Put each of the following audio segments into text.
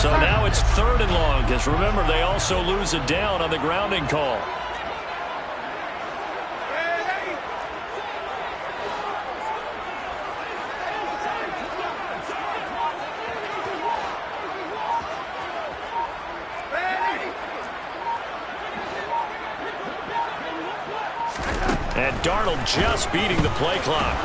So now it's 3rd and long, because remember, they also lose a down on the grounding call. And Darnold just beating the play clock.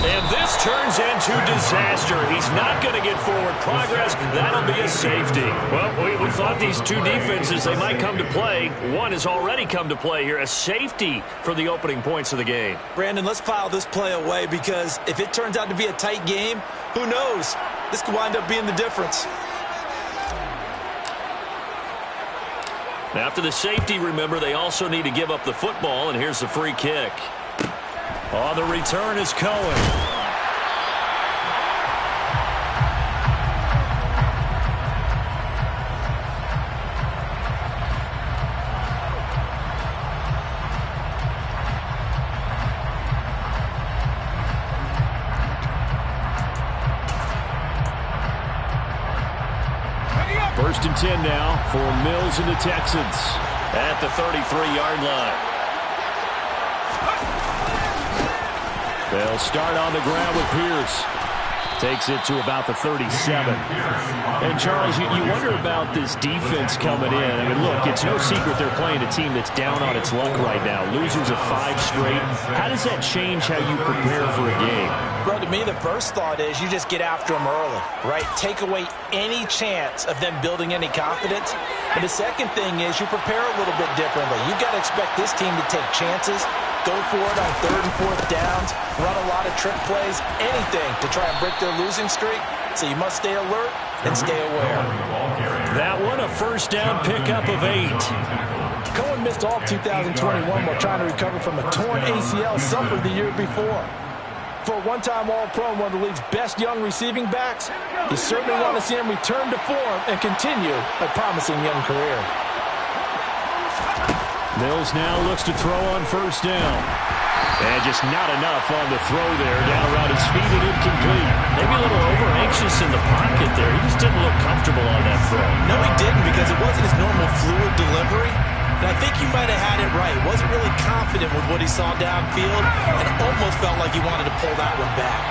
And this turns into disaster. He's not going to get forward progress. That'll be a safety. Well, we thought these two defenses, they might come to play. One has already come to play here. A safety for the opening points of the game. Brandon, let's file this play away because if it turns out to be a tight game, who knows? This could wind up being the difference. After the safety, remember, they also need to give up the football, and here's the free kick. Oh, the return is Cohen. First and 10 now for Mills and the Texans at the 33-yard line. They'll start on the ground with Pierce. Takes it to about the 37. And, Charles, you wonder about this defense coming in. I mean, look, it's no secret they're playing a team that's down on its luck right now. Losers of 5 straight. How does that change how you prepare for a game? Bro, to me, the first thought is you just get after them early, right? Take away any chance of them building any confidence. And the second thing is you prepare a little bit differently. You've got to expect this team to take chances, go for it on 3rd and 4th downs, run a lot of trick plays, anything to try and break their losing streak. So you must stay alert and stay aware. That one, a first down pickup of 8. Cohen missed all 2021 while trying to recover from a torn ACL suffered the year before. For a one-time All-Pro and one of the league's best young receiving backs, you certainly want to see him return to form and continue a promising young career. Mills now looks to throw on first down. And just not enough on the throw there. Down around his feet and incomplete. Maybe a little over-anxious in the pocket there. He just didn't look comfortable on that throw. No, he didn't, because it wasn't his normal fluid delivery. And I think he might have had it right. Wasn't really confident with what he saw downfield and almost felt like he wanted to pull that one back.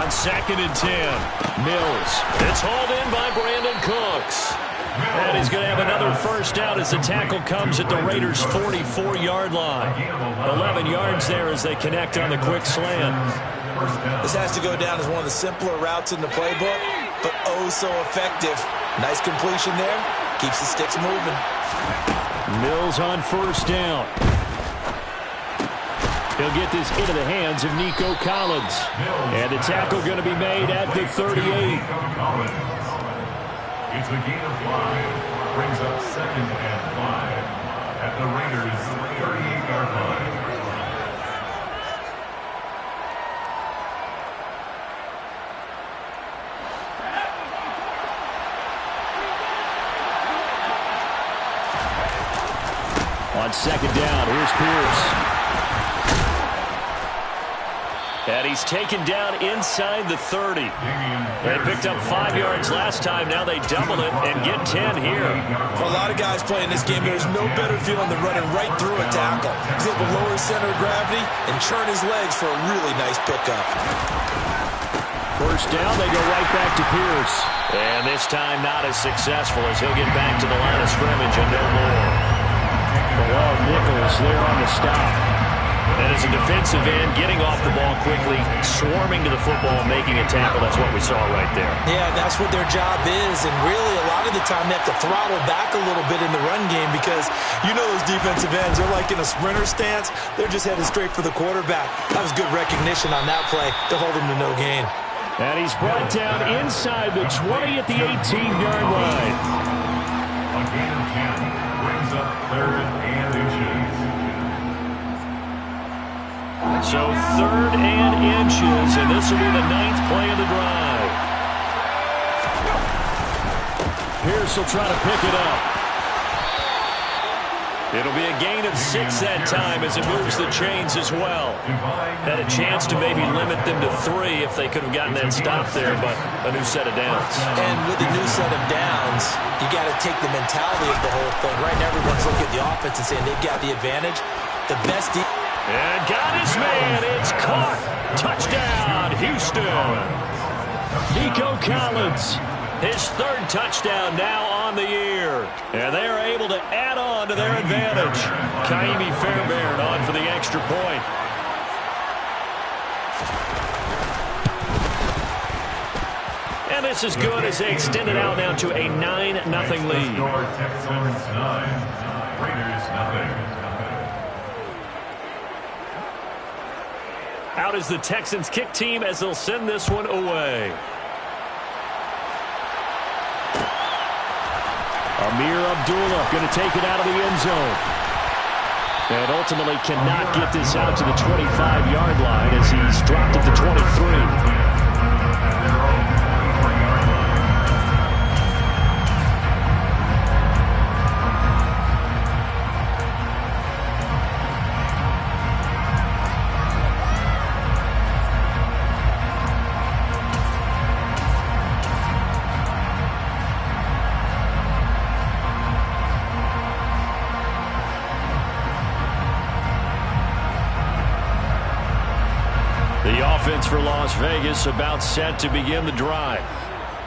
On 2nd and 10, Mills. It's hauled in by Brandon Cooks. And he's going to have another first down as the tackle comes at the Raiders' 44-yard line. 11 yards there as they connect on the quick slant. This has to go down as one of the simpler routes in the playbook, but oh so effective. Nice completion there. Keeps the sticks moving. Mills on first down. He'll get this into the hands of Nico Collins. And the tackle going to be made at the 38. It's a gain of 5. Brings up 2nd and 5 at the Raiders' 38-yard line. On 2nd down, here's Pierce. And he's taken down inside the 30. They picked up 5 yards last time. Now they double it and get 10 here. For a lot of guys playing this game, there's no better feeling than running right through a tackle. He's able to lower his center of gravity and churn his legs for a really nice pickup. First down, they go right back to Pierce. And this time not as successful as he'll get back to the line of scrimmage and no more. Well, Nichols there on the stop. And as a defensive end, getting off the ball quickly, swarming to the football, making a tackle, that's what we saw right there. Yeah, that's what their job is, and really a lot of the time they have to throttle back a little bit in the run game because you know those defensive ends, they're like in a sprinter stance. They're just headed straight for the quarterback. That was good recognition on that play to hold him to no gain. And he's brought down inside the 20 at the 18-yard line. A gain of 10 brings up 3rd and inches. So 3rd and inches, and this will be the 9th play of the drive. Pierce will try to pick it up. It'll be a gain of 6 that time as it moves the chains as well. Had a chance to maybe limit them to 3 if they could have gotten that stop there, but a new set of downs. And with a new set of downs, you got to take the mentality of the whole thing. Right now, everyone's looking at the offense and saying they've got the advantage. The best and got his man. It's caught. Touchdown, Houston. Nico Collins, his 3rd touchdown now on the year. And they are able to add on to their advantage. Ka'imi Fairbairn on for the extra point. And this is good as they extend it out now to a 9-0 lead. Texans 9, Raiders 0. Out is the Texans kick team as they'll send this one away. Amir Abdullah going to take it out of the end zone. And ultimately cannot get this out to the 25-yard line as he's dropped at the 23. For Las Vegas about set to begin the drive.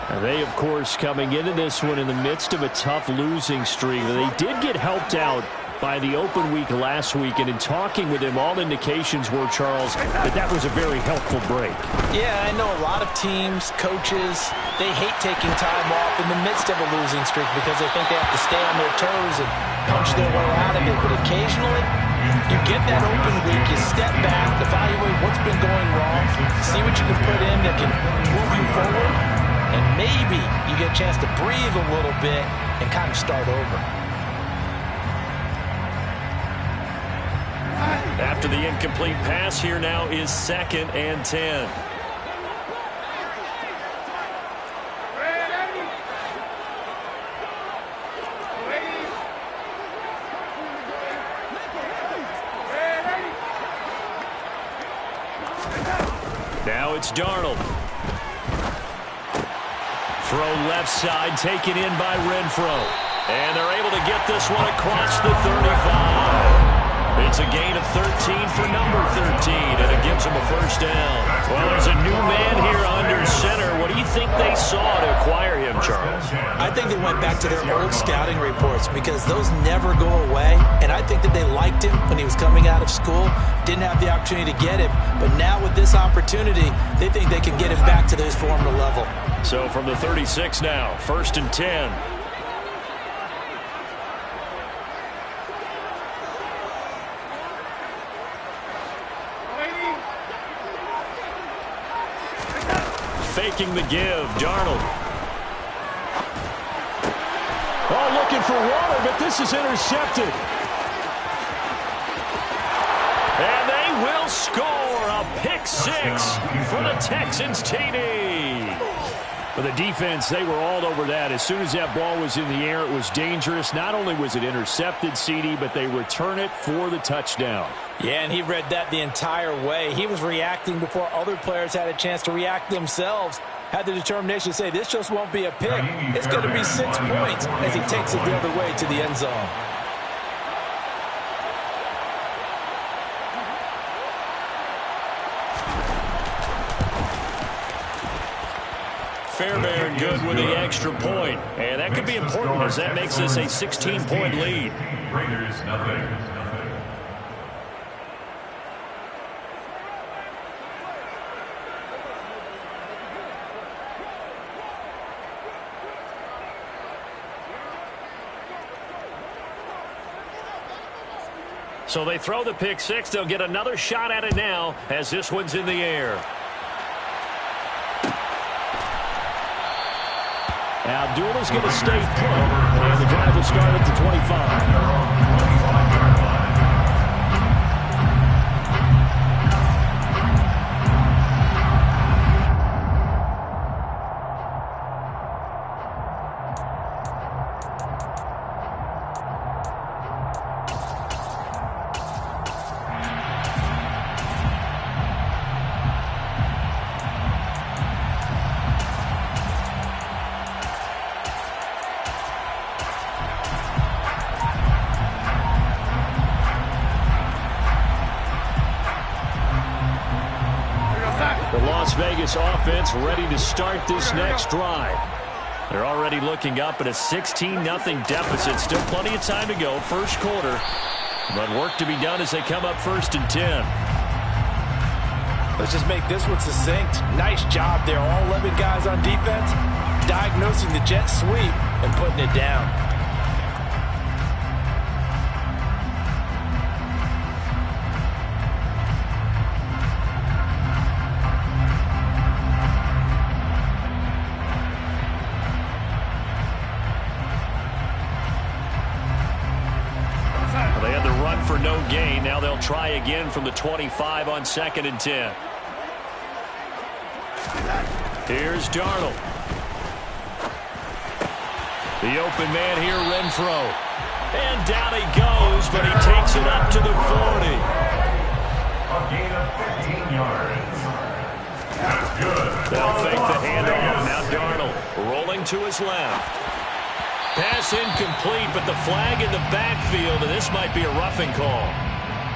And they, of course, coming into this one in the midst of a tough losing streak. They did get helped out by the open week last week, and in talking with him, all indications were, Charles, that was a very helpful break. Yeah, I know a lot of teams, coaches, they hate taking time off in the midst of a losing streak because they think they have to stay on their toes and punch their way out of it. But occasionally, you get that open week, you step back, evaluate what's been going wrong, see what you can put in that can move you forward, and maybe you get a chance to breathe a little bit and kind of start over. After the incomplete pass, here now is 2nd and 10. Now it's Darnold. Throw left side, taken in by Renfro. And they're able to get this one across the 35. It's a gain of 13 for number 13, and it gives them a first down. Well, there's a new man here under center. What do you think they saw to acquire him, Charles? I think they went back to their old scouting reports because those never go away. And I think that they liked him when he was coming out of school. Didn't have the opportunity to get him. But now with this opportunity, they think they can get him back to his former level. So from the 36 now, 1st and 10. Faking the give, Darnold. Oh, looking for water, but this is intercepted. And they will score a pick 6 for the Texans TD. For the defense, they were all over that. As soon as that ball was in the air, it was dangerous. Not only was it intercepted, CD, but they return it for the touchdown. Yeah, and he read that the entire way. He was reacting before other players had a chance to react themselves. Had the determination to say, this just won't be a pick. It's going to be 6 points as he takes it the other way to the end zone. Fairbairn good with the extra point. And that could be important as that makes this a 16-point lead. Raiders 0. So they throw the pick 6. They'll get another shot at it now as this one's in the air. Abdullah's going to stay put, and the drive will start at the 25. Vegas offense ready to start this next drive. They're already looking up at a 16-0 deficit. Still plenty of time to go, first quarter. But work to be done as they come up 1st and 10. Let's just make this one succinct. Nice job there. All 11 guys on defense diagnosing the jet sweep and putting it down. They had the run for no gain. Now they'll try again from the 25 on 2nd and 10. Here's Darnold. The open man here, Renfro. And down he goes, but he takes it up to the 40. A gain of 15 yards. That's good. They'll fake the handoff. Now Darnold rolling to his left. Pass incomplete, but the flag in the backfield, and this might be a roughing call.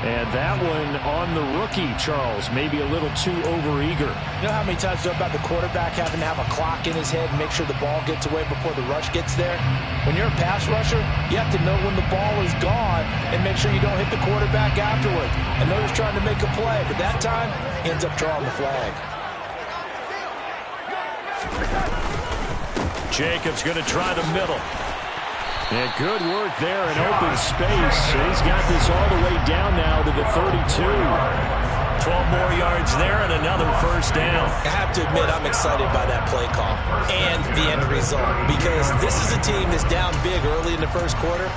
And that one on the rookie, Charles, maybe a little too overeager. You know how many times you know about the quarterback having to have a clock in his head and make sure the ball gets away before the rush gets there? When you're a pass rusher, you have to know when the ball is gone and make sure you don't hit the quarterback afterward. I know he's trying to make a play, but that time he ends up drawing the flag. Jacobs going to try the middle. Yeah, good work there in open space. He's got this all the way down now to the 32. 12 more yards there and another first down. I have to admit I'm excited by that play call and the end result because this is a team that's down big early in the first quarter,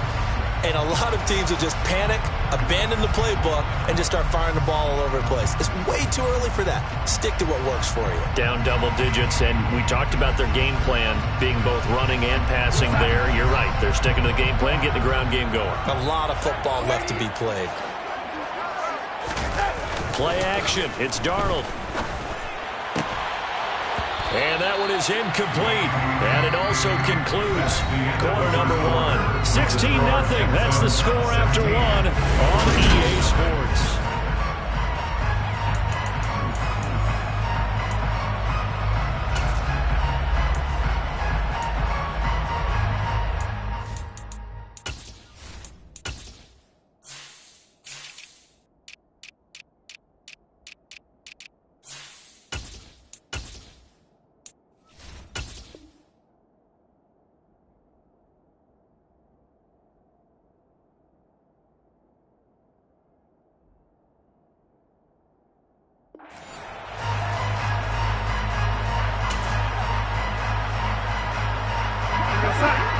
and a lot of teams will just panic, abandon the playbook, and just start firing the ball all over the place. It's way too early for that. Stick to what works for you. Down double digits, and we talked about their game plan being both running and passing there. You're right. They're sticking to the game plan, getting the ground game going. A lot of football left to be played. Play action. It's Darnold. And that one is incomplete. And it also concludes quarter number 1. 16-0. That's the score after 1 on EA Sports.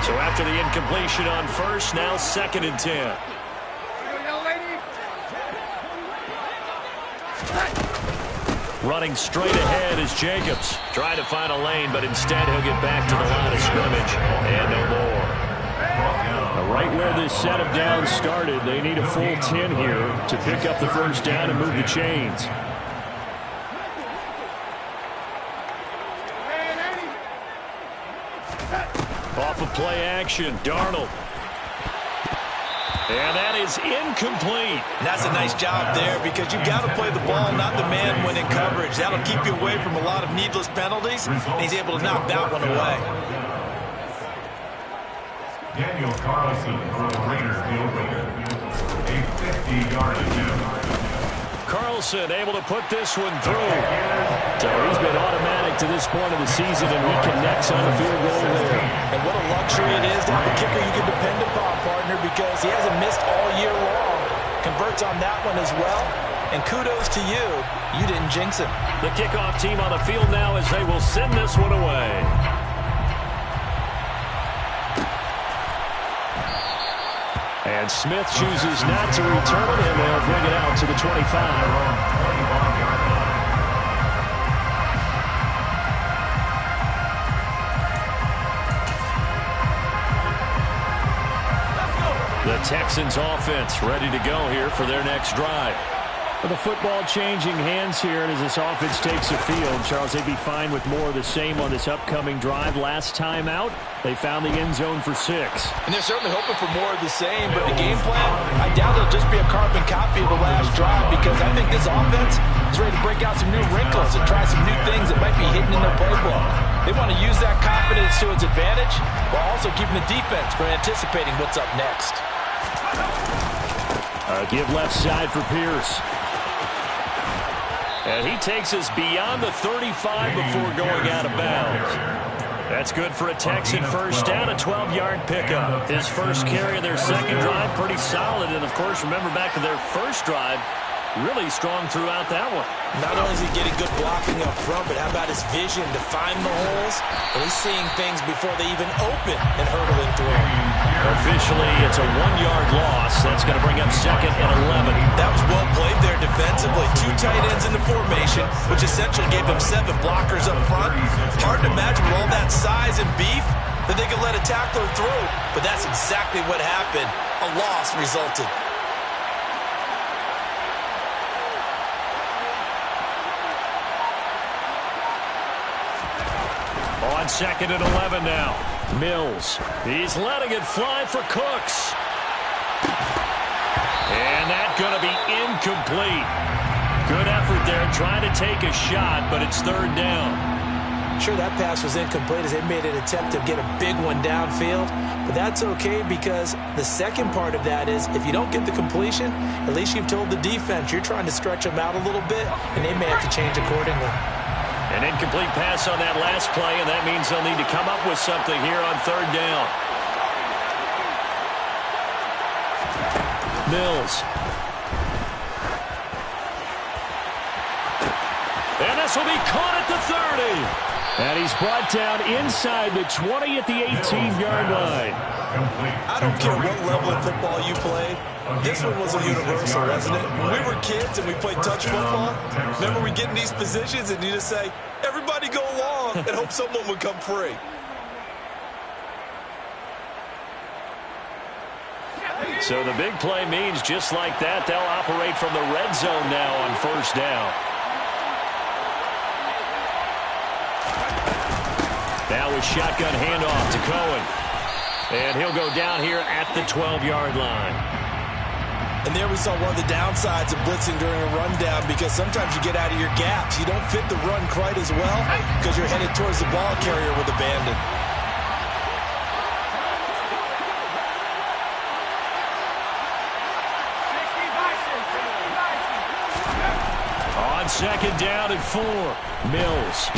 So after the incompletion on first, now 2nd and 10. Running straight ahead is Jacobs. Trying to find a lane, but instead he'll get back to the line of scrimmage. And no more. Right where this setup down started, they need a full 10 here to pick up the first down and move the chains. Off of play action, Darnold. And that is incomplete. That's a nice job there because you've got to play the ball, not the man when in coverage. That'll keep you away from a lot of needless penalties, and he's able to knock that one away. Daniel Carlson for the Raiders, the opener. A 50-yard attempt. Carlson able to put this one through. So he's been automatic to this point of the season, and he connects on the field goal there. And what a luxury it is to have a kicker you can depend upon, partner, because he hasn't missed all year long. Converts on that one as well. And kudos to you. You didn't jinx him. The kickoff team on the field now as they will send this one away. And Smith chooses not to return it, and they'll bring it out to the 25. The Texans offense ready to go here for their next drive. Well, the football changing hands here, and as this offense takes the field, Charles, they'd be fine with more of the same on this upcoming drive. Last time out, they found the end zone for 6. And they're certainly hoping for more of the same, but the game plan, I doubt it'll just be a carbon copy of the last drive, because I think this offense is ready to break out some new wrinkles and try some new things that might be hidden in their playbook. They want to use that confidence to its advantage while also keeping the defense from anticipating what's up next. Give left side for Pierce. And he takes us beyond the 35 before going out of bounds. That's good for a Texan first down, a 12-yard pickup. His first carry of their second drive, pretty solid. And, of course, remember back to their first drive, really strong throughout that one. Not only is he getting good blocking up front, but how about his vision to find the holes? And he's seeing things before they even open and hurdling through. Officially, it's a 1-yard loss. That's going to bring up 2nd and 11. That was well played there defensively. 2 tight ends in the formation, which essentially gave them 7 blockers up front. Hard to imagine with all that size and beef that they could let a tackler through. But that's exactly what happened. A loss resulted. On 2nd and 11 now. Mills. He's letting it fly for Cooks. And that's going to be incomplete. Good effort there trying to take a shot, but it's 3rd down. Sure, that pass was incomplete as they made an attempt to get a big one downfield. But that's okay because the second part of that is if you don't get the completion, at least you've told the defense you're trying to stretch them out a little bit, and they may have to change accordingly. An incomplete pass on that last play, and that means they'll need to come up with something here on 3rd down. Mills. And this will be caught at the 30. And he's brought down inside the 20 at the 18-yard line. I don't care what level of football you played. This one was a universal, wasn't it? When we were kids and we played touch football, remember we get in these positions and you just say, everybody go long, and hope someone would come free. So the big play means just like that, they'll operate from the red zone now on 1st down. Now with shotgun handoff to Cohen. And he'll go down here at the 12-yard line. And there we saw one of the downsides of blitzing during a rundown because sometimes you get out of your gaps. You don't fit the run quite as well because you're headed towards the ball carrier with abandon. On 2nd down and 4, Mills.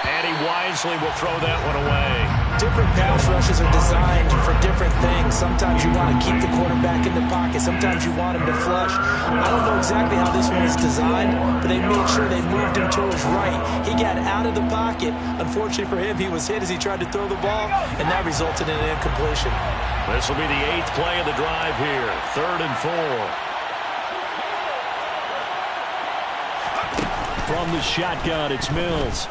And he wisely will throw that one away. Different pass rushes are designed for different things. Sometimes you want to keep the quarterback in the pocket. Sometimes you want him to flush. I don't know exactly how this one is designed, but they made sure they moved him to his right. He got out of the pocket. Unfortunately for him, he was hit as he tried to throw the ball, and that resulted in an incompletion. This will be the 8th play of the drive here. 3rd and 4. From the shotgun, it's Mills.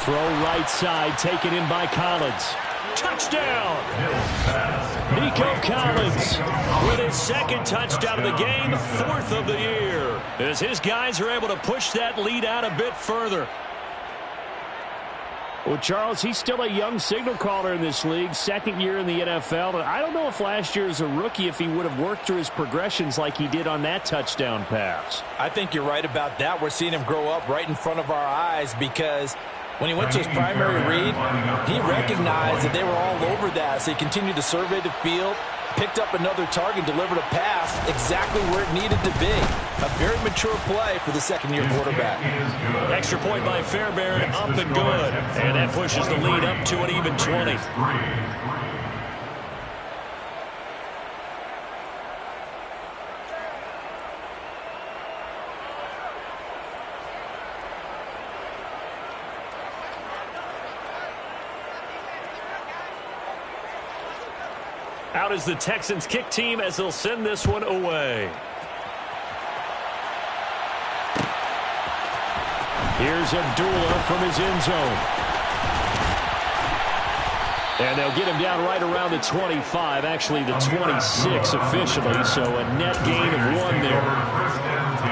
Throw right side, taken in by Collins. Touchdown! Nico Collins with his 2nd touchdown of the game, 4th of the year. As his guys are able to push that lead out a bit further. Well, Charles, he's still a young signal caller in this league, 2nd year in the NFL. And I don't know if last year as a rookie, if he would have worked through his progressions like he did on that touchdown pass. I think you're right about that. We're seeing him grow up right in front of our eyes because when he went to his primary read, he recognized that they were all over that. So he continued to survey the field, picked up another target, delivered a pass exactly where it needed to be. A very mature play for the 2nd-year quarterback. Extra point by Fairbairn, up and good. And that pushes the lead up to an even 20. Out is the Texans kick team as they'll send this one away. Here's Abdullah from his end zone. And they'll get him down right around the 25, actually the 26 officially, so a net gain of 1 there. First and 10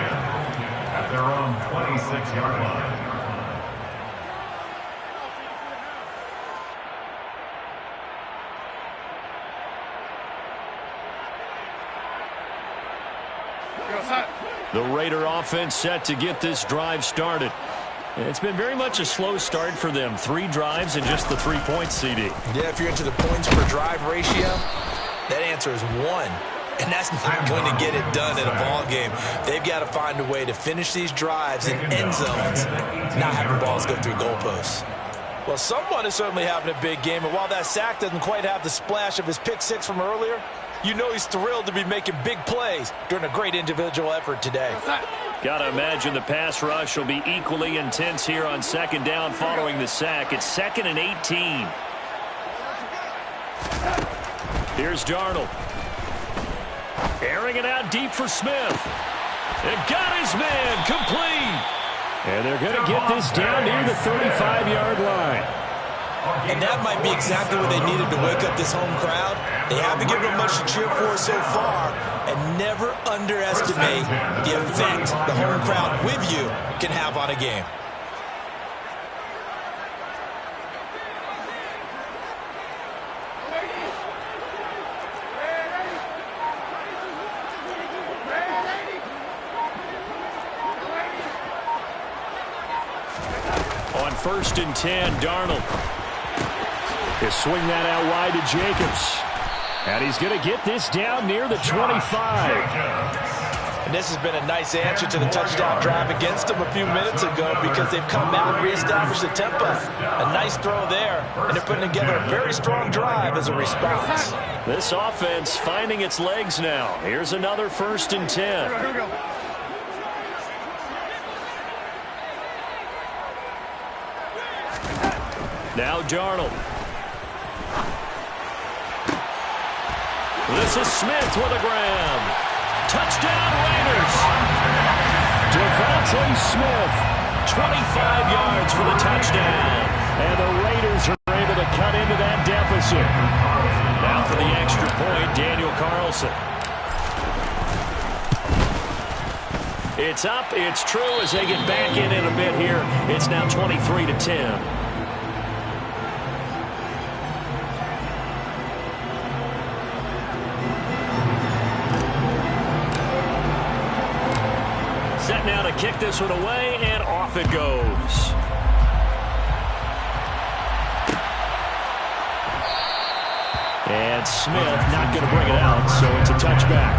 at their own 26-yard line. The Raider offense set to get this drive started. It's been very much a slow start for them. 3 drives and just the 3 points, CD. Yeah, if you're into the points per drive ratio, that answer is 1. And that's not going to get it done in a ball game. They've got to find a way to finish these drives in end zones, not having balls go through goalposts. Well, someone is certainly having a big game, and while that sack doesn't quite have the splash of his pick 6 from earlier, you know he's thrilled to be making big plays during a great individual effort today. Got to imagine the pass rush will be equally intense here on 2nd down following the sack. It's 2nd and 18. Here's Darnold. Airing it out deep for Smith. And got his man complete. And they're going to get this down near the 35-yard line. And that might be exactly what they needed to wake up this home crowd. They haven't given them much to cheer for so far, and never underestimate the effect the home crowd with you can have on a game. On 1st and 10, Darnold. He'll swing that out wide to Jacobs. And he's going to get this down near the 25. And this has been a nice answer to the touchdown drive against them a few minutes ago because they've come out and reestablished the tempo. A nice throw there, and they're putting together a very strong drive as a response. This offense finding its legs now. Here's another 1st and 10. Here we go. Now Darnold. This is Smith with a grab. Touchdown Raiders. Devontae Smith, 25 yards for the touchdown. And the Raiders are able to cut into that deficit. Now for the extra point, Daniel Carlson. It's up, it's true as they get back in a bit here. It's now 23-10. Now to kick this one away, and off it goes. And Smith not going to bring it out, so it's a touchback.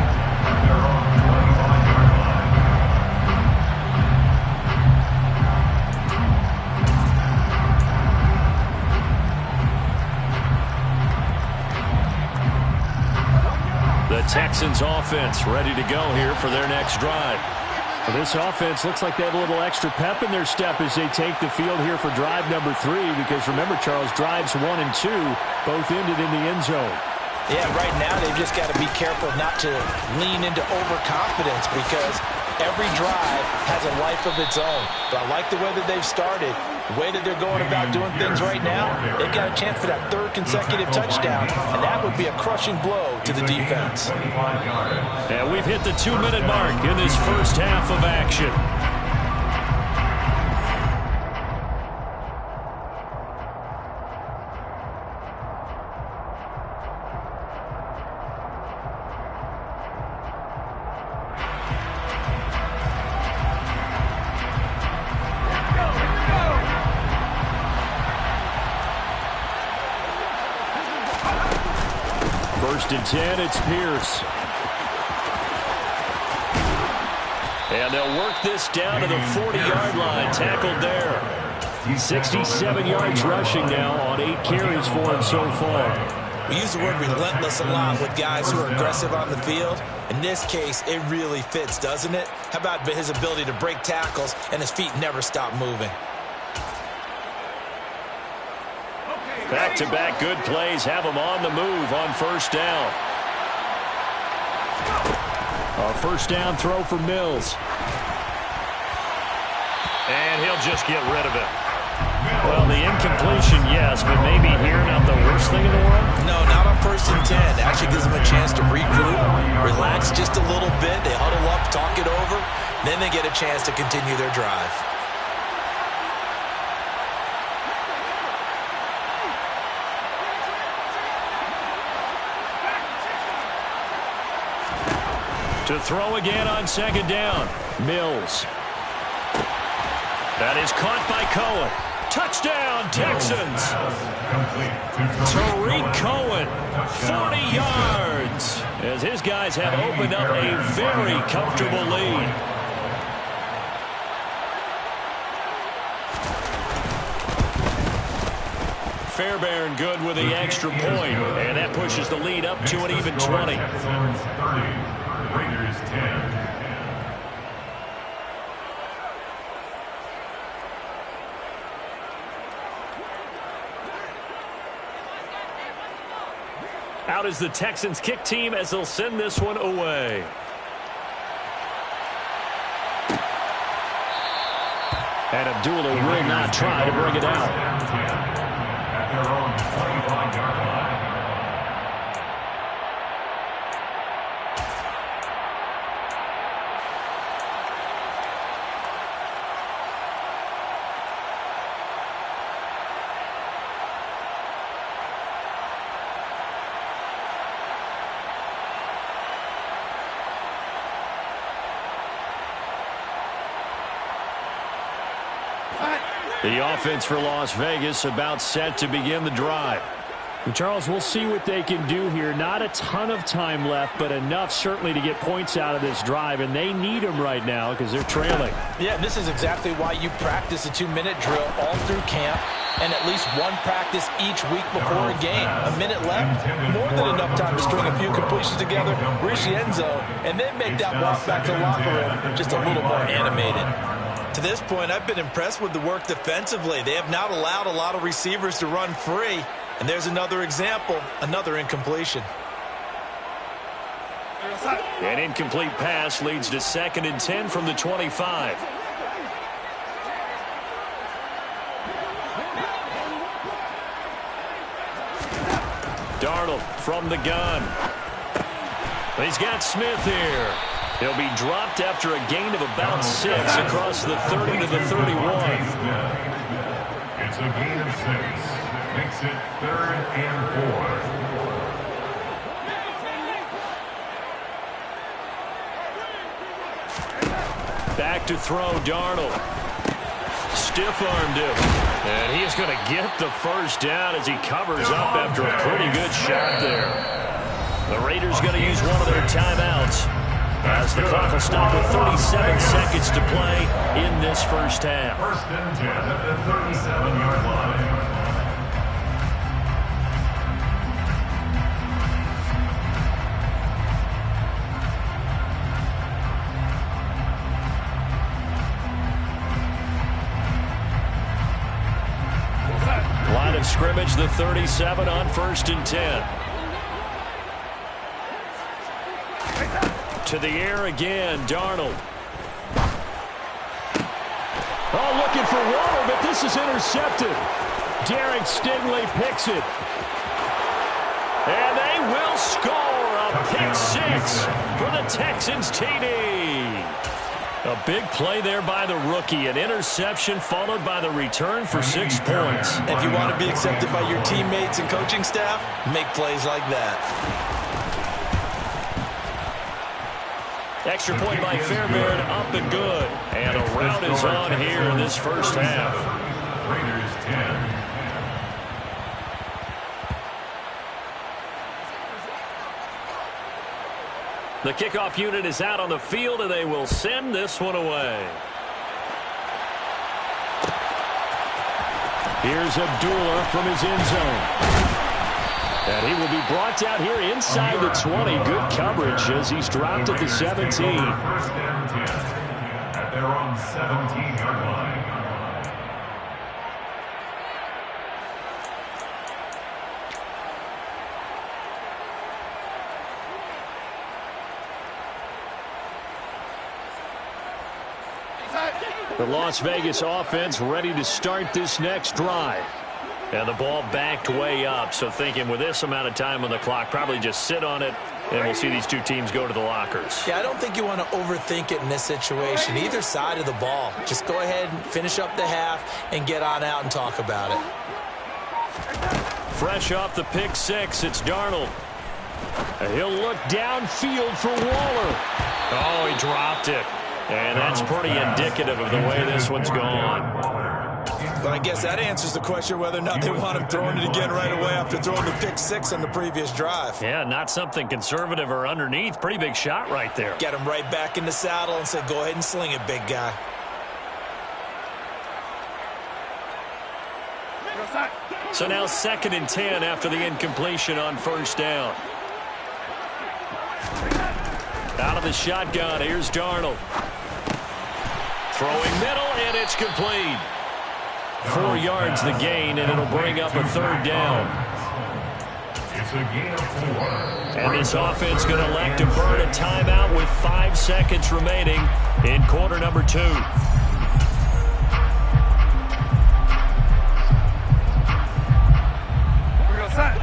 The Texans offense ready to go here for their next drive. Well, this offense looks like they have a little extra pep in their step as they take the field here for drive number 3, because remember, Charles, drives 1 and 2 both ended in the end zone. Yeah, right now they've just got to be careful not to lean into overconfidence because every drive has a life of its own. But I like the way that they've started, the way that they're going about doing things right now. They've got a chance for that 3rd consecutive touchdown, and that would be a crushing blow to the defense. And we've hit the 2-minute mark in this first half of action. First and 10, it's Pierce. And they'll work this down to the 40-yard line. Tackled there. 67 yards rushing now on 8 carries for him so far. We use the word relentless a lot with guys who are aggressive on the field. In this case, it really fits, doesn't it? How about his ability to break tackles and his feet never stop moving? Back-to-back good plays have him on the move on first down. A first down throw for Mills. And he'll just get rid of it. Well, the incompletion, yes, but maybe here not the worst thing in the world? No, not on 1st and 10. It actually gives them a chance to regroup, relax just a little bit. They huddle up, talk it over. Then they get a chance to continue their drive. To throw again on 2nd down. Mills. That is caught by Cohen. Touchdown, Texans. Tariq Cohen, 40 yards, as his guys have opened up a very comfortable lead. Fairbairn good with the extra point, and that pushes the lead up to an even 20. Raiders 10. Out is the Texans kick team as they'll send this one away. And Abdullah will not try to bring it out. At their own 25-yard line. The offense for Las Vegas about set to begin the drive. And Charles, we'll see what they can do here. Not a ton of time left, but enough certainly to get points out of this drive, and they need them right now because they're trailing. Yeah, and this is exactly why you practice a 2-minute drill all through camp and at least one practice each week before a game. A minute left, more than enough time to string a few completions together, reach the end zone, and then make that walk back to the locker room just a little more animated. To this point, I've been impressed with the work defensively. They have not allowed a lot of receivers to run free. And there's another example, another incompletion. An incomplete pass leads to 2nd and 10 from the 25. Darnold from the gun. He's got Smith here. He'll be dropped after a gain of about 6 across the 30 to the 31. It's a gain of 6. Makes it 3rd and 4. Back to throw, Darnold. Stiff-armed him. And he is going to get the first down as he covers up after a pretty good shot there. The Raiders going to use one of their timeouts as the clock will stop with 37 seconds to play in this first half. 1st and 10 at the 37-yard line. Line of scrimmage, the 37 on 1st and 10. To the air again, Darnold. Oh, looking for water, but this is intercepted. Derek Stingley picks it. And they will score a pick 6 for the Texans TD. A big play there by the rookie. An interception followed by the return for 6 points. If you want to be accepted by your teammates and coaching staff, make plays like that. Extra point by Fairbairn, up and good. And a rout is on here in this first half. Raiders 10. The kickoff unit is out on the field, and they will send this one away. Here's Abdullah from his end zone. And he will be brought down here inside the 20. Good coverage as he's dropped at the 17. 1st and 10 at their own 17-yard line. The Las Vegas offense ready to start this next drive. And the ball backed way up, so thinking with this amount of time on the clock, probably just sit on it, and we'll see these two teams go to the lockers. Yeah, I don't think you want to overthink it in this situation. Either side of the ball. Just go ahead and finish up the half and get on out and talk about it. Fresh off the pick six, it's Darnold. He'll look downfield for Waller. Oh, he dropped it. And that's pretty indicative of the way this one's gone. But I guess that answers the question whether or not they want him throwing it again right away after throwing the pick six on the previous drive. Yeah, not something conservative or underneath. Pretty big shot right there. Get him right back in the saddle and say, go ahead and sling it, big guy. So now 2nd and 10 after the incompletion on first down. Out of the shotgun, here's Darnold. Throwing middle, and it's complete. 4 yards the gain, and it'll bring up a 3rd down. It's a gain of 4. And this offense going to elect to burn a timeout with 5 seconds remaining in quarter number 2.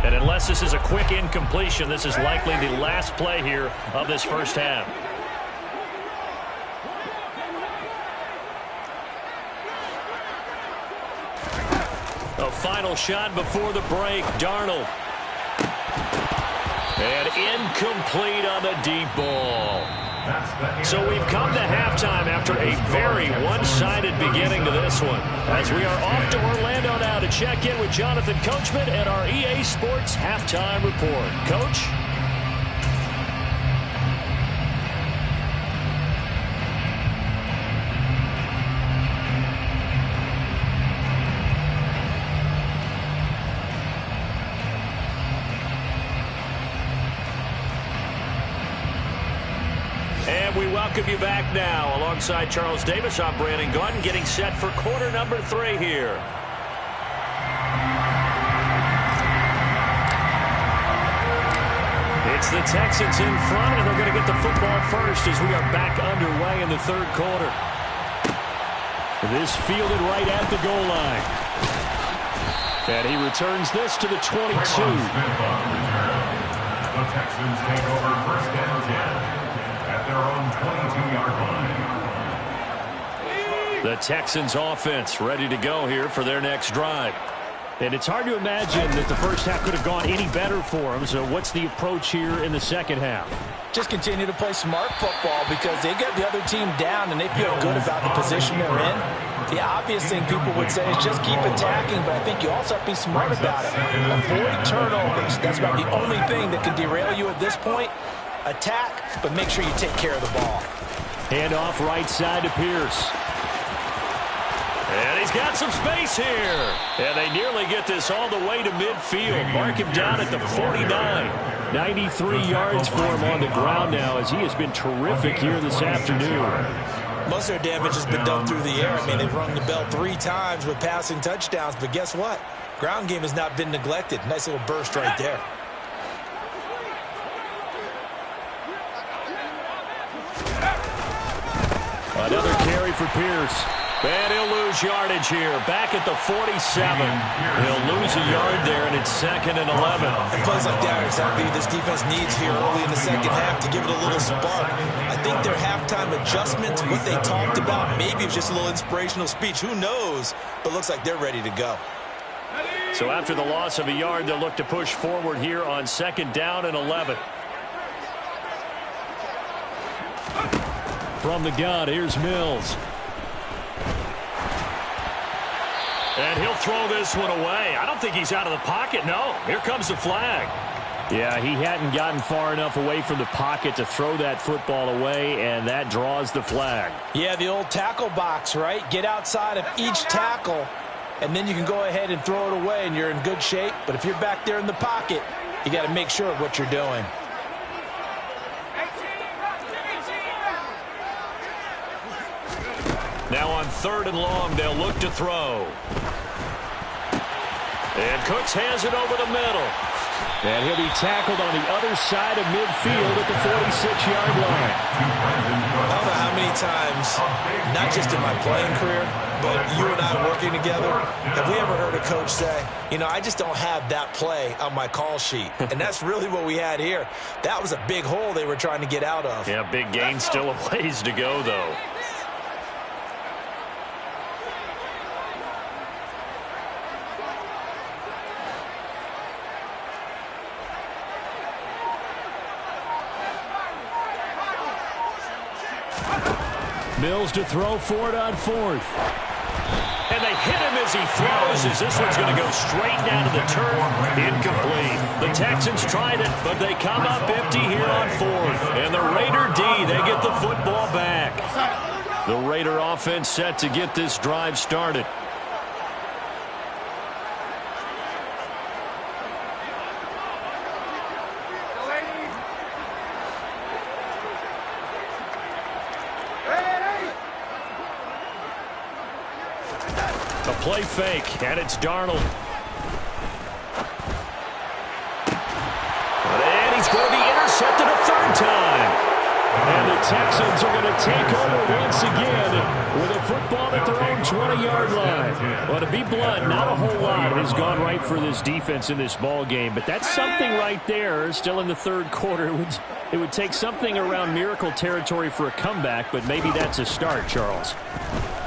And unless this is a quick incompletion, this is likely the last play here of this first half. A final shot before the break, Darnold. And incomplete on the deep ball. So we've come to halftime after a very one-sided beginning to this one. As we are off to Orlando now to check in with Jonathan Coachman and our EA Sports Halftime Report. Coach? And we welcome you back now. Alongside Charles Davis, I'm Brandon Gaudin, getting set for quarter number 3 here. It's the Texans in front, and they're going to get the football first as we are back underway in the 3rd quarter. This fielded right at the goal line. And he returns this to the 22. The Texans take over first down 10. At their own 22-yard line. The Texans offense ready to go here for their next drive. And it's hard to imagine that the first half could have gone any better for them. So what's the approach here in the second half? Just continue to play smart football because they get the other team down and they feel good about the position they're in. The obvious thing people would say is just keep attacking, but I think you also have to be smart about it. Avoid turnovers. That's about the only thing that can derail you at this point. Attack, but make sure you take care of the ball. Hand off right side to Pierce. And he's got some space here. And they nearly get this all the way to midfield. Mark him down at the 49. 93 yards for him on the ground now as he has been terrific here this afternoon. Most of their damage has been done through the air. I mean, they've rung the bell 3 times with passing touchdowns, but guess what? Ground game has not been neglected. Nice little burst right there. Another carry for Pierce. And he'll lose yardage here. Back at the 47. He'll lose a yard there, and it's 2nd and 11. And plays like that are exactly what this defense needs here early in the second half to give it a little spark. I think their halftime adjustments, what they talked about, maybe it was just a little inspirational speech. Who knows? But looks like they're ready to go. So after the loss of a yard, they'll look to push forward here on 2nd down and 11. From the gun, here's Mills. And he'll throw this one away. I don't think he's out of the pocket. No, here comes the flag. Yeah, he hadn't gotten far enough away from the pocket to throw that football away, and that draws the flag. Yeah, the old tackle box, right? Get outside of each tackle, and then you can go ahead and throw it away, and you're in good shape. But if you're back there in the pocket, you got to make sure of what you're doing. Now on 3rd and long, they'll look to throw. And Cooks has it over the middle. And he'll be tackled on the other side of midfield at the 46-yard line. I don't know how many times, not just in my playing career, but you and I working together, have we ever heard a coach say, I just don't have that play on my call sheet. And that's really what we had here. That was a big hole they were trying to get out of. Yeah, big gain, still a ways to go, though. Mills to throw for it on fourth. And they hit him as he throws, as this one's going to go straight down to the turf. Incomplete. The Texans tried it, but they come up empty here on fourth. And the Raider D, they get the football back. The Raider offense set to get this drive started. Play fake, and it's Darnold. And he's going to be intercepted a third time. And the Texans are going to take over once again with a football at their own 20-yard line. Well, to be blunt, not a whole lot has gone right for this defense in this ball game, but that's something right there. Still in the third quarter, it would take something around miracle territory for a comeback, but maybe that's a start, Charles.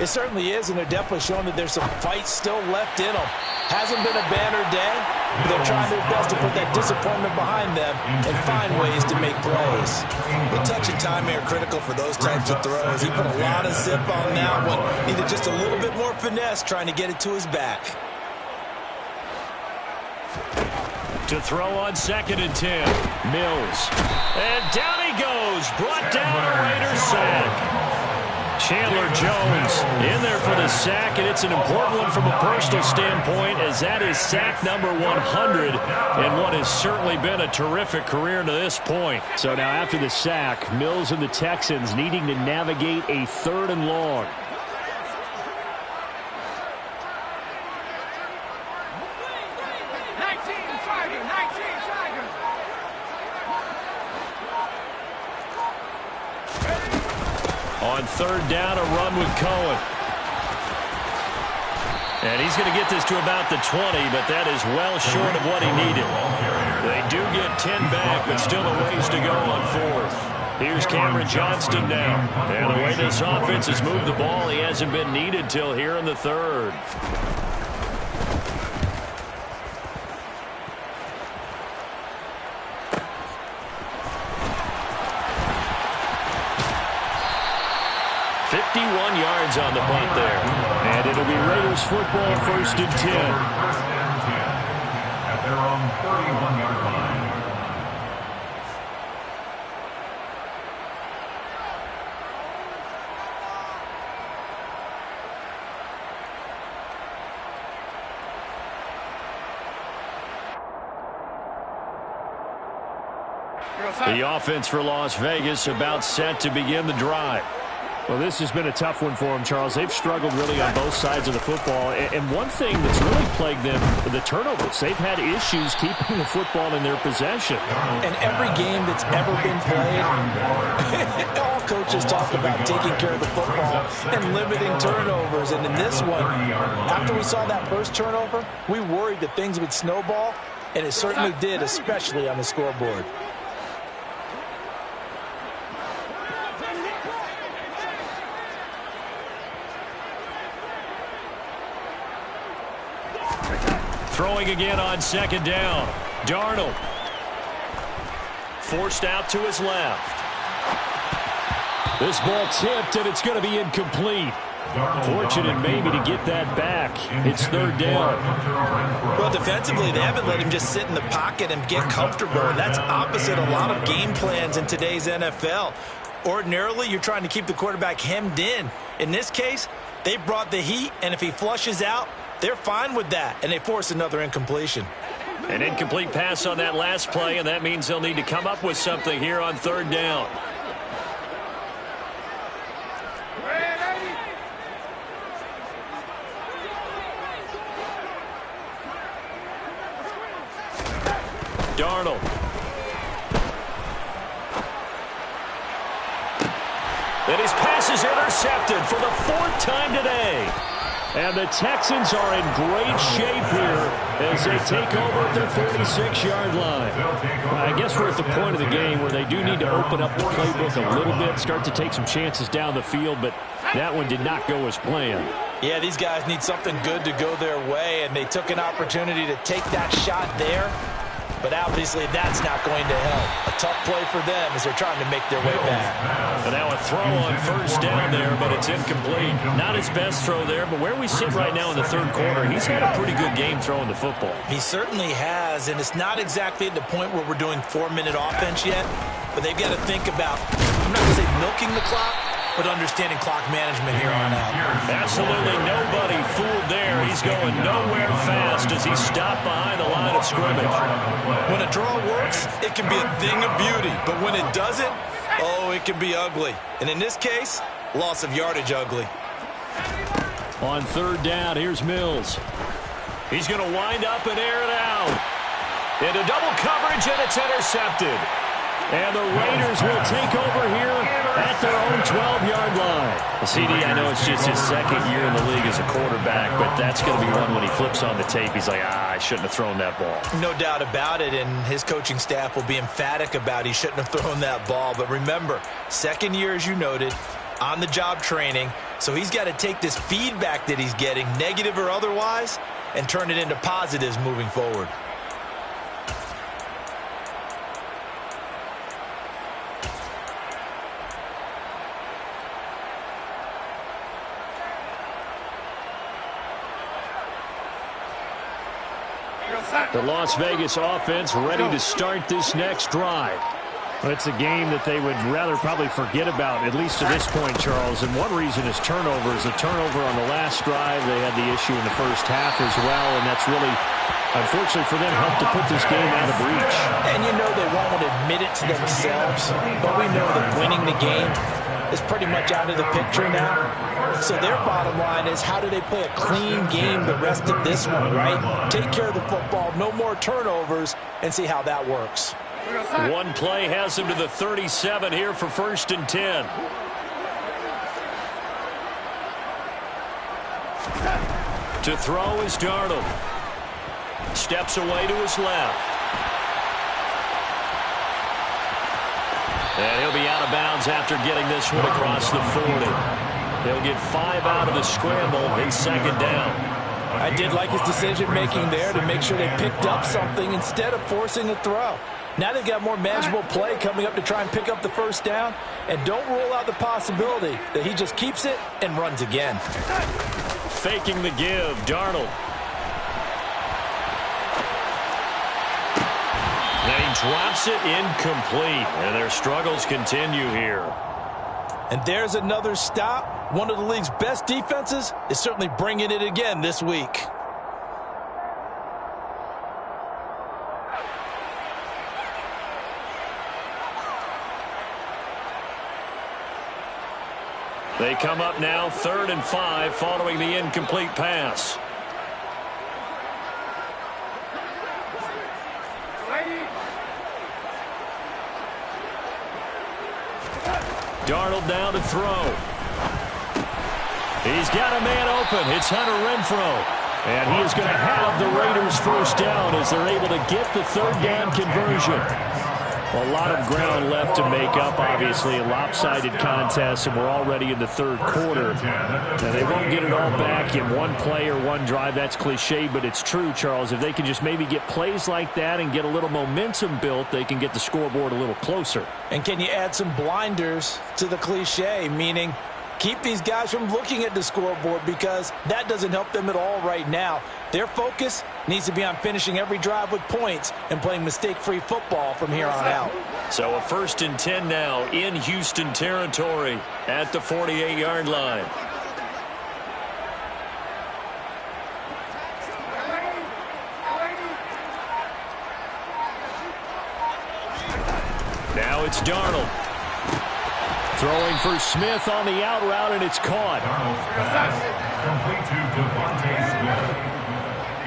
It certainly is, and they're definitely showing that there's some fight still left in them. Hasn't been a banner day, but they're trying their best to put that disappointment behind them and find ways to make plays. The touch and time are critical for those types of throws. He put a lot of zip on that one. Needed just a little bit more finesse trying to get it to his back. To throw on 2nd and 10. Mills. And down he goes. Brought down a Raider sack. Chandler Jones in there for the sack, and it's an important one from a personal standpoint, as that is sack number 100 and what has certainly been a terrific career to this point. So now after the sack, Mills and the Texans needing to navigate a 3rd and long. On 3rd down, a run with Cohen. And he's going to get this to about the 20, but that is well short of what he needed. They do get 10 back, but still a ways to go on 4th. Here's Cameron Johnston now. And the way this offense has moved the ball, he hasn't been needed till here in the 3rd. Yards on the punt there. And it'll be Raiders football, 1st and 10. At their own 31-yard line. The offense for Las Vegas about set to begin the drive. Well, this has been a tough one for them, Charles. They've struggled really on both sides of the football. And one thing that's really plagued them, the turnovers. They've had issues keeping the football in their possession. And every game that's ever been played, all coaches talk about taking care of the football and limiting turnovers. And in this one, after we saw that first turnover, we worried that things would snowball, and it certainly did, especially on the scoreboard. Throwing again on 2nd down. Darnold. Forced out to his left. This ball tipped, and it's going to be incomplete. Fortunate maybe to get that back. It's 3rd down. Well, defensively, they haven't let him just sit in the pocket and get comfortable, and that's opposite a lot of game plans in today's NFL. Ordinarily, you're trying to keep the quarterback hemmed in. In this case, they brought the heat, and if he flushes out, they're fine with that, and they force another incompletion. An incomplete pass on that last play, and that means they'll need to come up with something here on 3rd down. Darnold. And his pass is intercepted for the 4th time today. And the Texans are in great shape here as they take over at their 46-yard line. I guess we're at the point of the game where they do need to open up the playbook a little bit, start to take some chances down the field, but that one did not go as planned. Yeah, these guys need something good to go their way, and they took an opportunity to take that shot there. But obviously that's not going to help. A tough play for them as they're trying to make their way back. And now a throw on 1st down there, but it's incomplete. Not his best throw there, but where we sit right now in the 3rd quarter, he's had a pretty good game throwing the football. He certainly has, and it's not exactly at the point where we're doing 4-minute offense yet, but they've got to think about, I'm not going to say milking the clock, but understanding clock management here on out. Absolutely nobody fooled there. He's going nowhere fast as he stopped behind the line of scrimmage. When a draw works, it can be a thing of beauty, but when it doesn't, oh, it can be ugly. And in this case, loss of yardage ugly. On 3rd down, here's Mills. He's going to wind up and air it out. Into double coverage, and it's intercepted. And the Raiders will take over here at their own 12-yard line. CD, I know it's just his 2nd year in the league as a quarterback, but that's going to be one when he flips on the tape, he's like, I shouldn't have thrown that ball. No doubt about it, and his coaching staff will be emphatic about he shouldn't have thrown that ball. But remember, 2nd year, as you noted, on-the-job training, so he's got to take this feedback that he's getting, negative or otherwise, and turn it into positives moving forward. The Las Vegas offense ready to start this next drive. It's a game that they would rather probably forget about, at least to this point, Charles. And one reason is turnovers. A turnover on the last drive. They had the issue in the 1st half as well, and that's really, unfortunately for them, helped to put this game out of reach. And you know they won't admit it to themselves, but we know that winning the game is pretty much out of the picture now. So their bottom line is, how do they play a clean game the rest of this one, right? Take care of the football, no more turnovers, and see how that works. One play has him to the 37 here for 1st and 10. To throw is Darnold. Steps away to his left. And he'll be out of bounds after getting this one across the 40. He'll get 5 out of the scramble in 2nd down. I did like his decision-making there to make sure they picked up something instead of forcing a throw. Now they've got more manageable play coming up to try and pick up the 1st down. And don't rule out the possibility that he just keeps it and runs again. Faking the give, Darnold. And he drops it incomplete. And their struggles continue here. And there's another stop. One of the league's best defenses is certainly bringing it again this week. They come up now 3rd and 5 following the incomplete pass. Darnold down to throw. He's got a man open. It's Hunter Renfrow. And he is going to have the Raiders 1st down as they're able to get the 3rd down conversion. A lot of ground left to make up, obviously. A lopsided contest, and we're already in the 3rd quarter. And they won't get it all back in one play or one drive. That's cliche, but it's true, Charles. If they can just maybe get plays like that and get a little momentum built, they can get the scoreboard a little closer. And can you add some blinders to the cliche, meaning keep these guys from looking at the scoreboard, because that doesn't help them at all right now. Their focus needs to be on finishing every drive with points and playing mistake-free football from here on out. So a 1st and 10 now in Houston territory at the 48-yard line. Now it's Darnold. Throwing for Smith on the out route, and it's caught. Darnold's pass complete to Devontae Smith.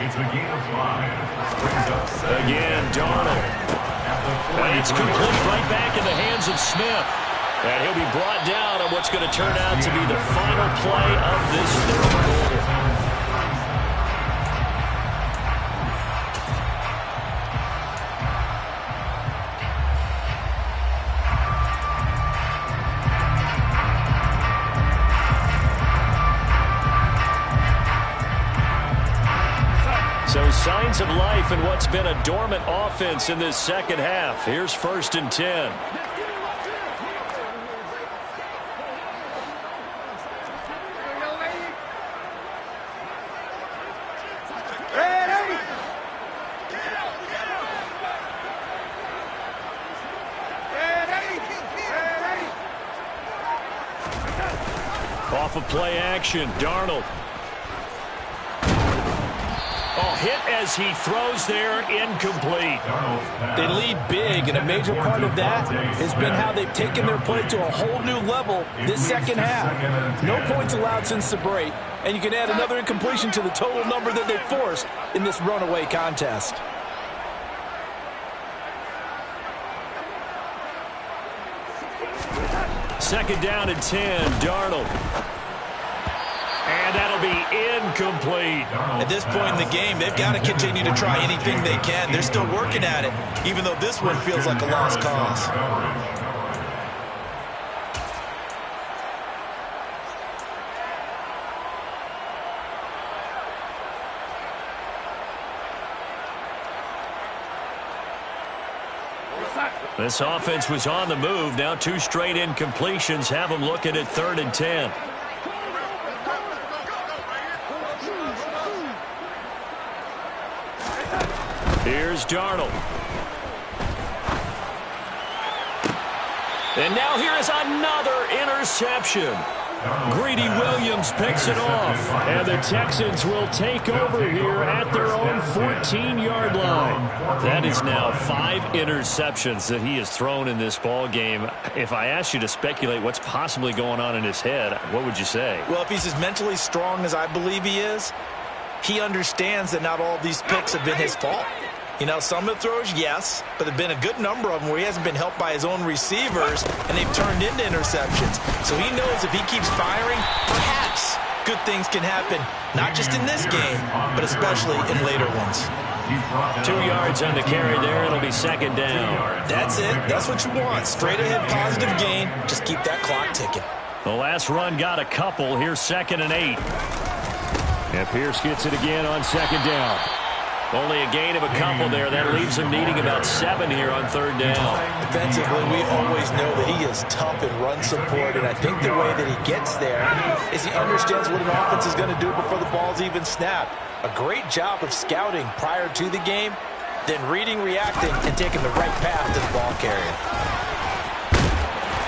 It's a gain of 5. Brings up second. Again, Darnold. And it's complete right back in the hands of Smith. And he'll be brought down on what's going to turn out to be the final play of this third quarter. So signs of life in what's been a dormant offense in this second half. Here's 1st and 10. Off of play action, Darnold. Oh, hit as he throws there, incomplete. They lead big, and a major part of that has been how they've taken their play to a whole new level this second half. No points allowed since the break, and you can add another incompletion to the total number that they forced in this runaway contest. Second down and 10, Darnold. And that'll be incomplete. At this point in the game, they've got to continue to try anything they can. They're still working at it, even though this one feels like a lost cause. This offense was on the move. Now 2 straight incompletions have them looking at 3rd and 10. Here's Darnold. And now here is another interception. Greedy Williams picks it off. And the Texans will take over here at their own 14-yard line. That is now 5 interceptions that he has thrown in this ball game. If I asked you to speculate what's possibly going on in his head, what would you say? Well, if he's as mentally strong as I believe he is, he understands that not all of these picks have been his fault. You know, some of the throws, yes, but there have been a good number of them where he hasn't been helped by his own receivers, and they've turned into interceptions. So he knows if he keeps firing, perhaps good things can happen, not just in this game, but especially in later ones. 2 yards on the carry there. It'll be second down. That's it. That's what you want. Straight ahead positive gain. Just keep that clock ticking. The last run got a couple. Here's 2nd and 8. And Pierce gets it again on 2nd down. Only a gain of a couple there. That leaves him needing about 7 here on 3rd down. Defensively, we always know that he is tough in run support, and I think the way that he gets there is he understands what an offense is going to do before the ball's even snapped. A great job of scouting prior to the game, then reading, reacting, and taking the right path to the ball carrier.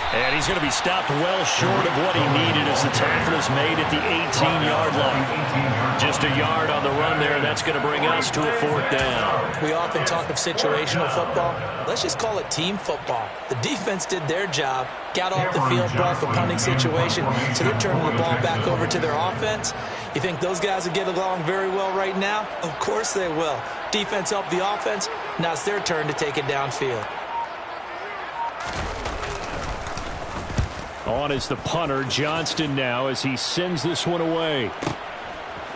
And he's going to be stopped well short of what he needed as the tackle is made at the 18-yard line. Just a yard on the run there. That's going to bring us to a 4th down. We often talk of situational football. Let's just call it team football. The defense did their job, got off the field, brought the punting situation, so they're turning the ball back over to their offense. You think those guys will get along very well right now? Of course they will. Defense helped the offense. Now it's their turn to take it downfield. On is the punter, Johnston, now as he sends this one away.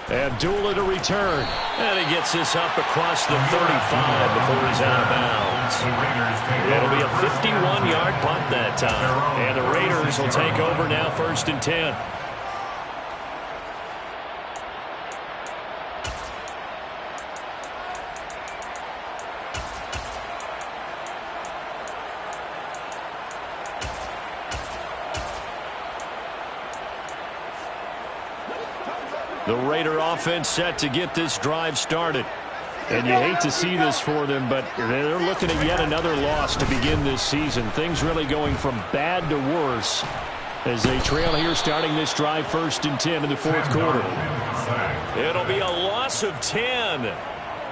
Abdullah to return. And he gets this up across the 35 before he's out of bounds. It'll be a 51-yard punt that time. And the Raiders will take over now 1st and 10. The Raider offense set to get this drive started. And you hate to see this for them, but they're looking at yet another loss to begin this season. Things really going from bad to worse as they trail here starting this drive 1st and 10 in the 4th quarter. It'll be a loss of 10.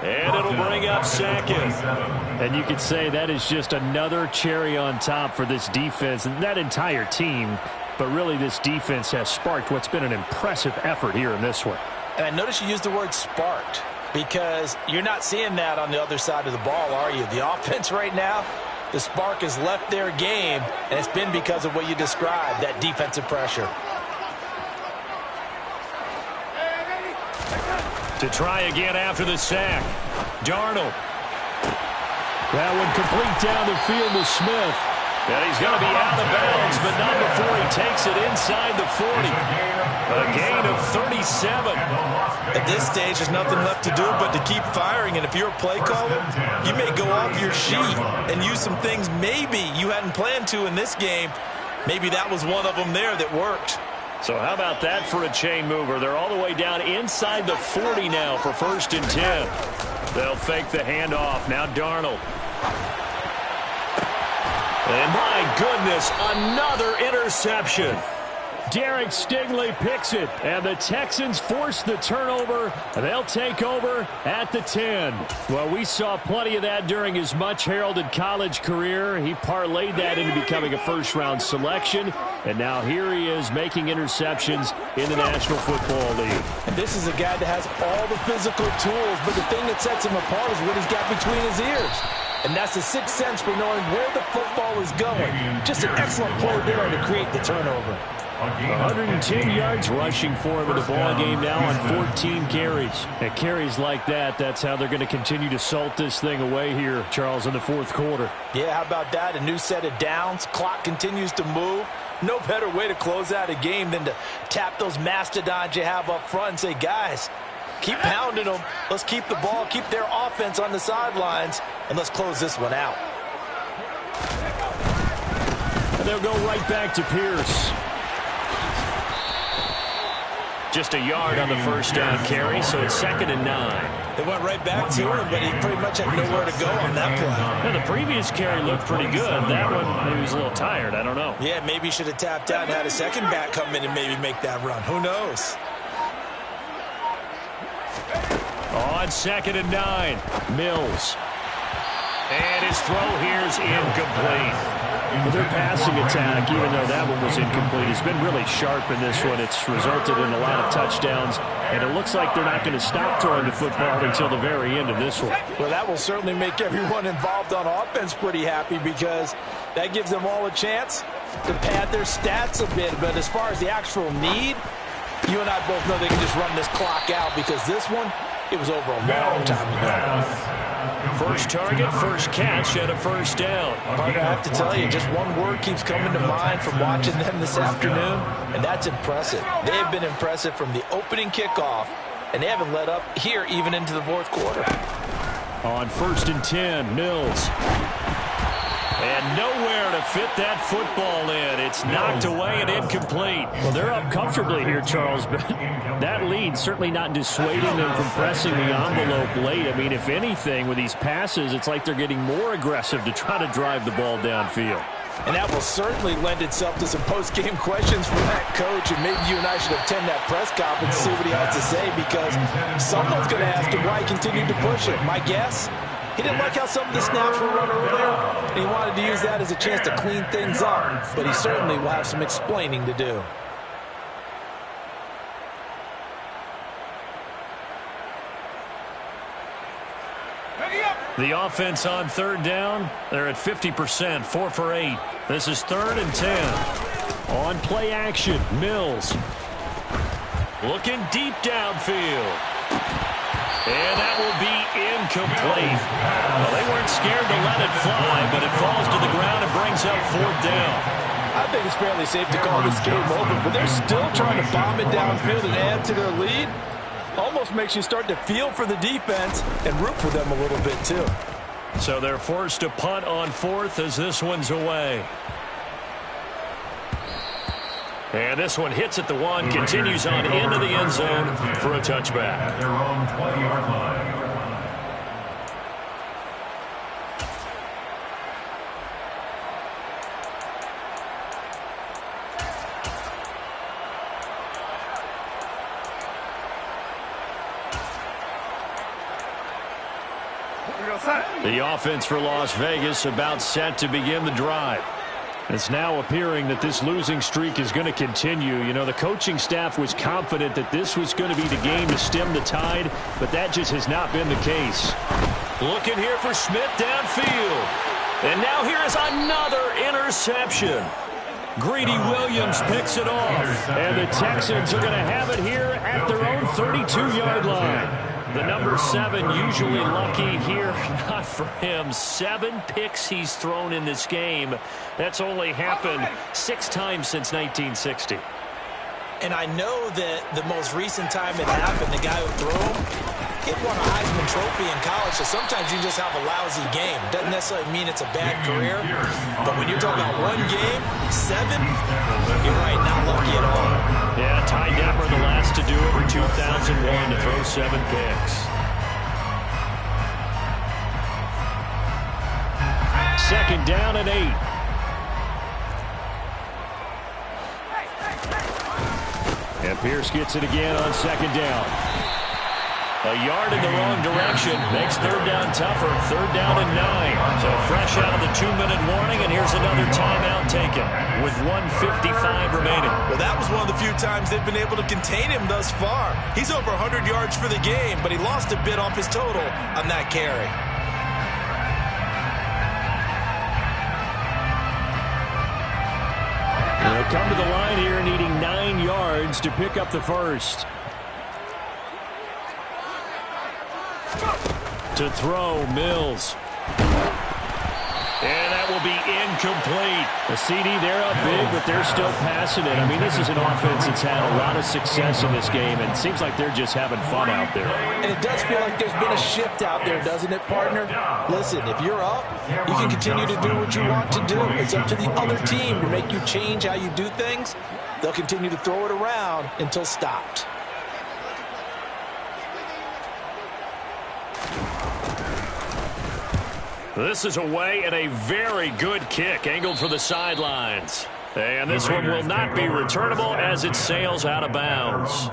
And it'll bring up 2nd. And you could say that is just another cherry on top for this defense and that entire team. But really, this defense has sparked what's been an impressive effort here in this one. And I noticed you used the word sparked. because you're not seeing that on the other side of the ball, are you? The offense right now, the spark has left their game, and it's been because of what you described, that defensive pressure. To try again after the sack, Darnold. That one complete down the field to Smith. And he's going to be out of bounds, but not before he takes it inside the 40. A gain of 37. At this stage, there's nothing left to do but to keep firing. And if you're a play caller, you may go off your sheet and use some things maybe you hadn't planned to in this game. Maybe that was one of them there that worked. So how about that for a chain mover? They're all the way down inside the 40 now for 1st and 10. They'll fake the handoff. Now Darnold. And my goodness, another interception. Derek Stingley picks it, and the Texans force the turnover. They'll take over at the 10. Well, we saw plenty of that during his much-heralded college career. He parlayed that into becoming a first-round selection, and now here he is making interceptions in the National Football League. And this is a guy that has all the physical tools, but the thing that sets him apart is what he's got between his ears. And that's the sixth sense for knowing where the football is going. Just an excellent play there to create the turnover. 110 yards rushing for him in the ball game now on 14 carries. And carries like that, that's how they're going to continue to salt this thing away here, Charles, in the 4th quarter. Yeah, how about that? A new set of downs. Clock continues to move. No better way to close out a game than to tap those mastodons you have up front and say, guys, keep pounding them. Let's keep the ball, keep their offense on the sidelines, and let's close this one out. And they'll go right back to Pierce. Just a yard on the first down carry, so it's 2nd and 9. They went right back to him, but he pretty much had nowhere to go on that play. Now, the previous carry looked pretty good. That one, maybe he was a little tired. I don't know. Yeah, maybe he should have tapped out and had a second back come in and maybe make that run. Who knows? On 2nd and 9, Mills. And his throw here is incomplete. Well, their passing attack, even though that one was incomplete, has been really sharp in this one. It's resulted in a lot of touchdowns, and it looks like they're not going to stop throwing the football until the very end of this one. Well, that will certainly make everyone involved on offense pretty happy because that gives them all a chance to pad their stats a bit. But as far as the actual need, you and I both know they can just run this clock out because this one, it was over a long time ago. First target, first catch, and a first down. Partner, I have to tell you, just one word keeps coming to mind from watching them this afternoon, and that's impressive. They have been impressive from the opening kickoff, and they haven't let up here even into the 4th quarter. On 1st and 10, Mills. And nowhere to fit that football in. It's knocked away and incomplete. Well, they're up comfortably here, Charles, but that lead certainly not dissuading them from pressing the envelope late. I mean, if anything, with these passes, it's like they're getting more aggressive to try to drive the ball downfield. And that will certainly lend itself to some post-game questions from that coach, and maybe you and I should attend that press conference and see what he has to say because someone's going to ask him why he continued to push it. My guess? He didn't like how some of the snaps were run earlier, and he wanted to use that as a chance to clean things up. But he certainly will have some explaining to do. The offense on 3rd down, they're at 50%, 4 for 8. This is 3rd and 10. On play action, Mills. Looking deep downfield. And that will be incomplete. Well, they weren't scared to let it fly, but it falls to the ground and brings up 4th down. I think it's fairly safe to call this game over, but they're still trying to bomb it downfield and add to their lead. Almost makes you start to feel for the defense and root for them a little bit, too. So they're forced to punt on 4th as this one's away. And this one hits at the 1, continues on into the end zone for a touchback. At their own 20-yard line. The offense for Las Vegas about set to begin the drive. It's now appearing that this losing streak is going to continue. You know, the coaching staff was confident that this was going to be the game to stem the tide, but that just has not been the case. Looking here for Smith downfield. And now here is another interception. Greedy Williams picks it off. And the Texans are going to have it here at their own 32-yard line. The number 7 usually lucky here. Not for him. 7 picks he's thrown in this game. That's only happened 6 times since 1960. And I know that the most recent time it happened, the guy who threw him, he won a Heisman Trophy in college, so sometimes you just have a lousy game. Doesn't necessarily mean it's a bad career, but when you're talking about one game, 7, you're right, not lucky at all. Yeah, Ty Detmer, the last to do it in 2001 to throw 7 picks. Second down and 8. And Pierce gets it again on second down. A yard in the wrong direction makes third down tougher. Third down and 9. So fresh out of the 2-minute warning, and here's another timeout taken with 1:55 remaining. Well, that was one of the few times they've been able to contain him thus far. He's over 100 yards for the game, but he lost a bit off his total on that carry. They'll come to the line here needing 9 yards to pick up the first. To throw, Mills. And that will be incomplete. The CD, they're up big, but they're still passing it. I mean, this is an offense that's had a lot of success in this game, and it seems like they're just having fun out there. And it does feel like there's been a shift out there, doesn't it, partner? Listen, if you're up, you can continue to do what you want to do. It's up to the other team to make you change how you do things. They'll continue to throw it around until stopped. This is away and a very good kick angled for the sidelines. And this one will not be returnable as it sails out of bounds.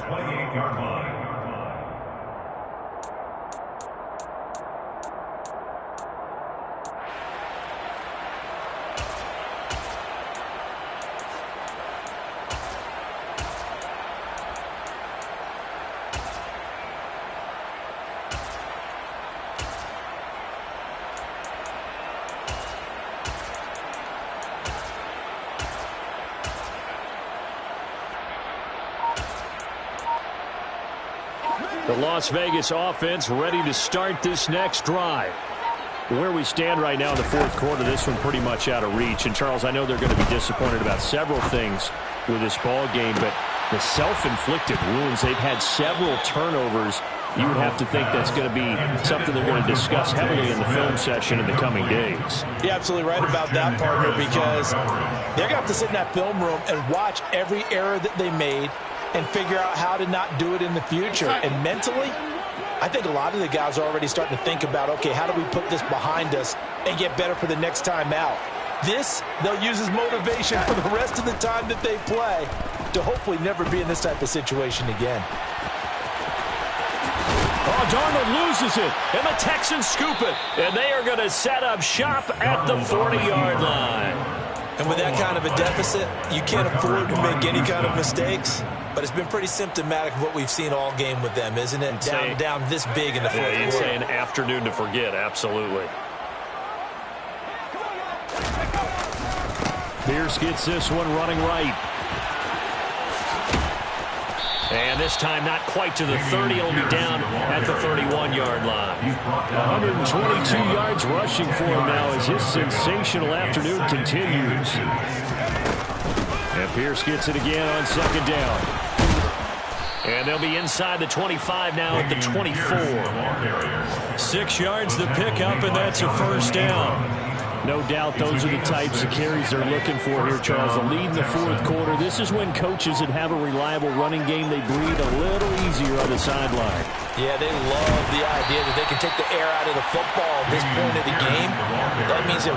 The Las Vegas offense ready to start this next drive. Where we stand right now in the fourth quarter, this one pretty much out of reach. And, Charles, I know they're going to be disappointed about several things with this ball game, but the self-inflicted wounds, they've had several turnovers. You would have to think that's going to be something they're going to discuss heavily in the film session in the coming days. You're absolutely right about that, partner, because they're going to have to sit in that film room and watch every error that they made and figure out how to not do it in the future. And mentally, I think a lot of the guys are already starting to think about, okay, how do we put this behind us and get better for the next time out? This, they'll use as motivation for the rest of the time that they play to hopefully never be in this type of situation again. Oh, Darnold loses it, and the Texans scoop it. And they are going to set up shop at the 40-yard line. And with that kind of a deficit, you can't afford to make any kind of mistakes. But it's been pretty symptomatic of what we've seen all game with them, isn't it? Down this big in the fourth quarter. You'd say an afternoon to forget, absolutely. Pierce gets this one running right. And this time not quite to the 30. He'll be down at the 31-yard line. 122 yards rushing for him now as his sensational afternoon continues. And Pierce gets it again on second down. And they'll be inside the 25 now at the 24. 6 yards the pickup, and that's a first down. No doubt those are the types of carries they're looking for here, Charles. The lead in the fourth quarter. This is when coaches that have a reliable running game, they breathe a little easier on the sideline. Yeah, they love the idea that they can take the air out of the football at this point of the game. That means that